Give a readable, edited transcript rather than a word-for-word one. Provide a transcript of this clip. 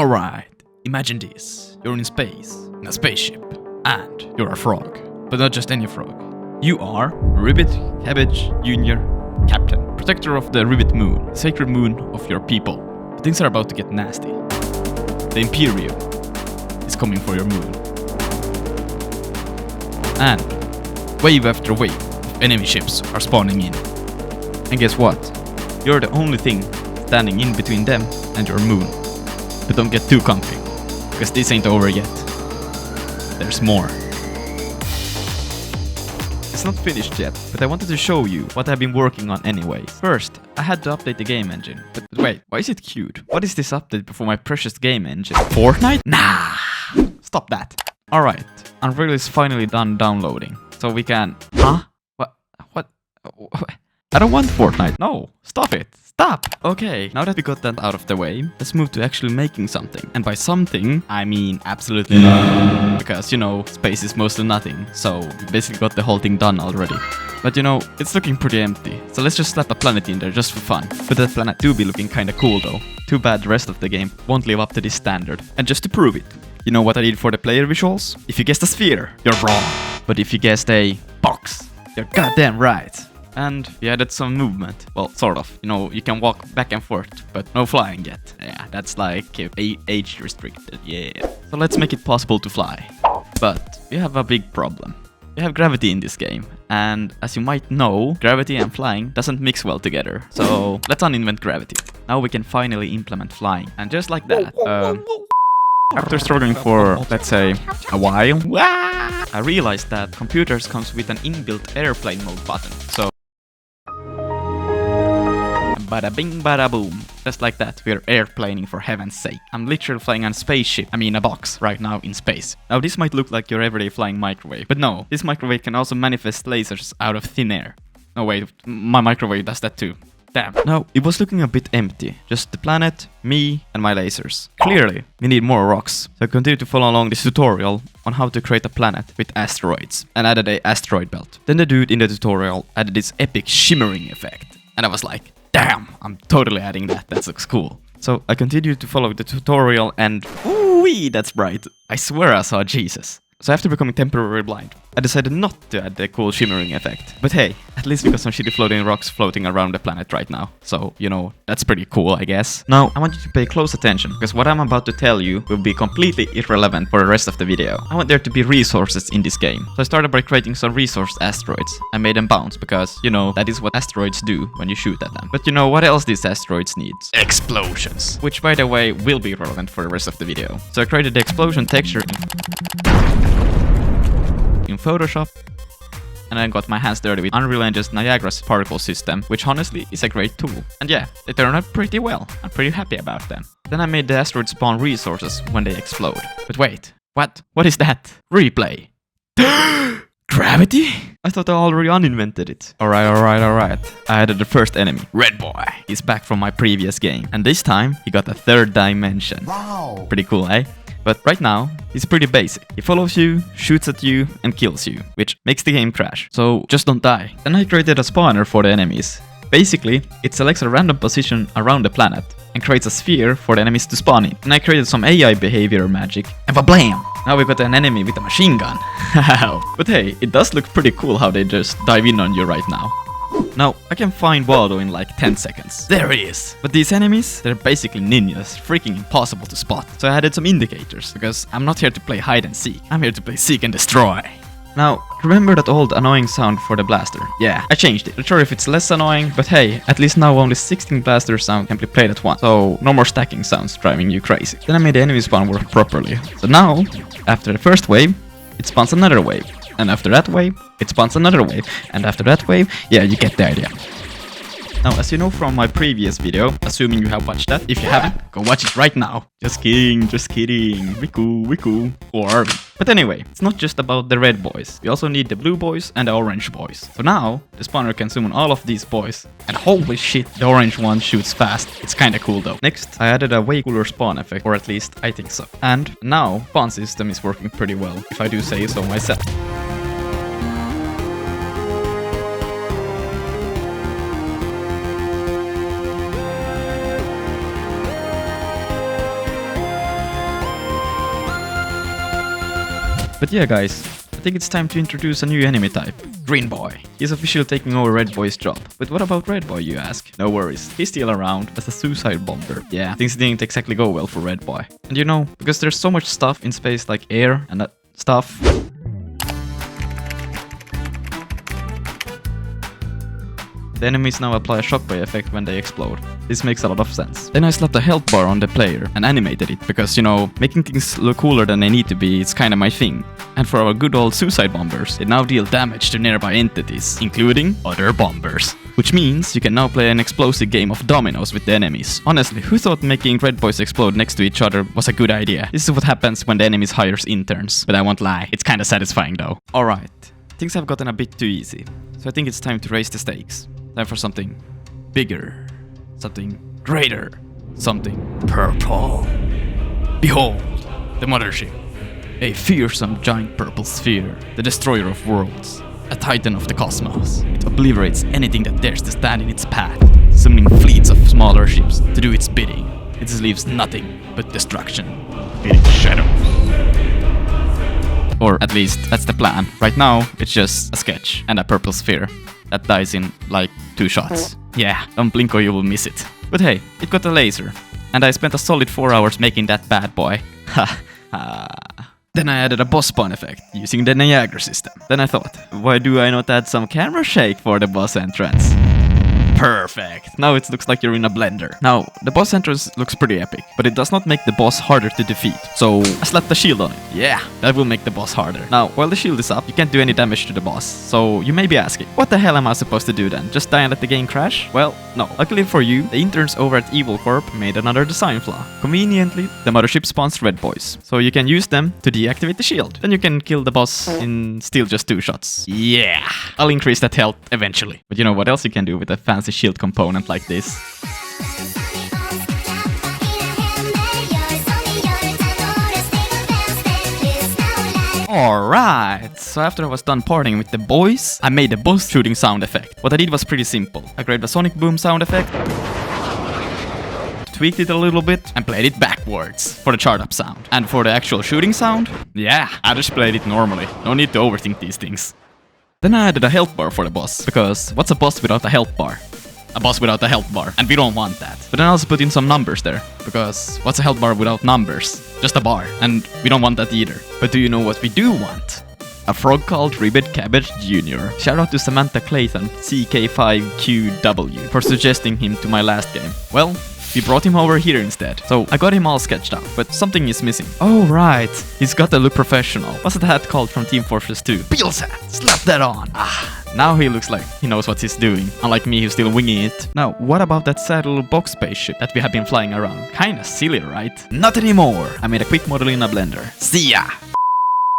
Alright, imagine this. You're in space, in a spaceship, and you're a frog. But not just any frog. You are Ribbit Cabbage Junior Captain, protector of the Ribbit Moon, sacred moon of your people. But things are about to get nasty. The Imperium is coming for your moon. And wave after wave of enemy ships are spawning in. And guess what? You're the only thing standing in between them and your moon. But don't get too comfy, because this ain't over yet. There's more. It's not finished yet, but I wanted to show you what I've been working on anyway. First, I had to update the game engine. But wait, why is it cute? What is this update before my precious game engine? Fortnite? Nah! Stop that. Alright, Unreal is finally done downloading. So we can... Huh? What? I don't want Fortnite. No, stop it. Stop! Okay, now that we got that out of the way, let's move to actually making something. And by something, I mean absolutely nothing. Because, you know, space is mostly nothing. So we basically got the whole thing done already. But you know, it's looking pretty empty. So let's just slap a planet in there just for fun. But that planet do be looking kinda cool though. Too bad the rest of the game won't live up to this standard. And just to prove it, you know what I did for the player visuals? If you guessed a sphere, you're wrong. But if you guessed a box, you're goddamn right. And we added some movement. Well, sort of. You know, you can walk back and forth, but no flying yet. Yeah, that's like age restricted, yeah. So let's make it possible to fly. But we have a big problem. We have gravity in this game. And as you might know, gravity and flying doesn't mix well together. So let's uninvent gravity. Now we can finally implement flying. And just like that, after struggling for, let's say, a while, I realized that computers comes with an inbuilt airplane mode button. So bada bing bada boom. Just like that, we're airplaning for heaven's sake. I'm literally flying on a spaceship, a box, right now in space. Now this might look like your everyday flying microwave, but no, this microwave can also manifest lasers out of thin air. No wait, my microwave does that too. Damn. Now, it was looking a bit empty. Just the planet, me, and my lasers. Clearly, we need more rocks. So I continued to follow along this tutorial on how to create a planet with asteroids, and added a asteroid belt. Then the dude in the tutorial added this epic shimmering effect. And I was like, damn, I'm totally adding that. That looks cool. So I continued to follow the tutorial and ooh-wee, that's bright. I swear I saw Jesus. So after becoming temporarily blind, I decided not to add the cool shimmering effect. But hey, at least we got some shitty floating rocks floating around the planet right now. So, you know, that's pretty cool, I guess. Now, I want you to pay close attention, because what I'm about to tell you will be completely irrelevant for the rest of the video. I want there to be resources in this game. So I started by creating some resource asteroids. I made them bounce, because, you know, that is what asteroids do when you shoot at them. But you know what else these asteroids need? Explosions! Which, by the way, will be relevant for the rest of the video. So I created the explosion texture in Photoshop, and I got my hands dirty with Unreal Engine's Niagara's particle system, which honestly is a great tool. And yeah, they turned out pretty well. I'm pretty happy about them. Then I made the asteroids spawn resources when they explode. But wait, what? What is that? Replay. Gravity? I thought I already uninvented it. Alright. I added the first enemy, Red Boy. He's back from my previous game. And this time, he got a third dimension. Wow. Pretty cool, eh? But right now, he's pretty basic. He follows you, shoots at you, and kills you, which makes the game crash. So just don't die. Then I created a spawner for the enemies. Basically, it selects a random position around the planet and creates a sphere for the enemies to spawn in. And I created some AI behavior magic, and blam! Now we got an enemy with a machine gun. But hey, it does look pretty cool how they just dive in on you right now. Now, I can find Waldo in like 10 seconds. There he is! But these enemies, they're basically ninjas, freaking impossible to spot. So I added some indicators, because I'm not here to play hide and seek. I'm here to play seek and destroy. Now, remember that old annoying sound for the blaster? Yeah, I changed it. Not sure if it's less annoying, but hey, at least now only 16 blaster sounds can be played at once. So, no more stacking sounds driving you crazy. Then I made the enemy spawn work properly. So now, after the first wave, it spawns another wave. And after that wave, it spawns another wave. And after that wave, yeah, you get the idea. Now, as you know from my previous video, assuming you have watched that, if you haven't, go watch it right now. Just kidding. We cool. Or are we? But anyway, it's not just about the red boys. We also need the blue boys and the orange boys. So now, the spawner can summon all of these boys. And holy shit, the orange one shoots fast. It's kinda cool though. Next, I added a way cooler spawn effect, or at least I think so. And now, spawn system is working pretty well, if I do say so myself. But yeah guys, I think it's time to introduce a new enemy type. Green Boy. He's officially taking over Red Boy's job. But what about Red Boy, you ask? No worries, he's still around as a suicide bomber. Yeah, things didn't exactly go well for Red Boy. And you know, because there's so much stuff in space like air and stuff. The enemies now apply a shockwave effect when they explode. This makes a lot of sense. Then I slapped a health bar on the player and animated it because, you know, making things look cooler than they need to be is kinda my thing. And for our good old suicide bombers, they now deal damage to nearby entities, including other bombers. Which means you can now play an explosive game of dominoes with the enemies. Honestly, who thought making Red Boys explode next to each other was a good idea? This is what happens when the enemies hires interns. But I won't lie, it's kinda satisfying though. Alright, things have gotten a bit too easy. So I think it's time to raise the stakes. Time for something bigger, something greater, something purple. Behold, the mothership. A fearsome giant purple sphere, the destroyer of worlds, a titan of the cosmos. It obliterates anything that dares to stand in its path, summoning fleets of smaller ships to do its bidding. It just leaves nothing but destruction. Feeding shadows. Or at least, that's the plan. Right now, it's just a sketch and a purple sphere that dies in like 2 shots. Yeah, don't blink or you will miss it. But hey, it got a laser. And I spent a solid 4 hours making that bad boy. Ha ha. Then I added a boss spawn effect using the Niagara system. Then I thought, why do I not add some camera shake for the boss entrance? Perfect! Now it looks like you're in a blender. Now, the boss entrance looks pretty epic, but it does not make the boss harder to defeat. So, I slapped the shield on it. Yeah, that will make the boss harder. Now, while the shield is up, you can't do any damage to the boss. So, you may be asking, what the hell am I supposed to do then? Just die and let the game crash? Well, no. Luckily for you, the interns over at Evil Corp made another design flaw. Conveniently, the mothership spawns Red Boys. So you can use them to deactivate the shield. Then you can kill the boss in still just 2 shots. Yeah! I'll increase that health eventually. But you know what else you can do with a fancy shield component like this? Alright, so after I was done partying with the boys, I made a boss shooting sound effect. What I did was pretty simple. I grabbed a sonic boom sound effect, tweaked it a little bit, and played it backwards for the chart up sound. And for the actual shooting sound, yeah, I just played it normally. No need to overthink these things. Then I added a health bar for the boss, because what's a boss without a health bar? A boss without a health bar, and we don't want that. But then I also put in some numbers there, because what's a health bar without numbers? Just a bar, and we don't want that either. But do you know what we do want? A frog called Ribbit Cabbage Jr. Shout out to Samantha Clayton, CK5QW, for suggesting him to my last game. Well, we brought him over here instead. So I got him all sketched out, but something is missing. Oh right, he's got to look professional. What's that hat called from Team Fortress 2? Bill's hat! Slap that on! Now he looks like he knows what he's doing, unlike me who's still winging it. Now, what about that sad little box spaceship that we have been flying around? Kinda silly, right? Not anymore! I made a quick model in a blender. See ya!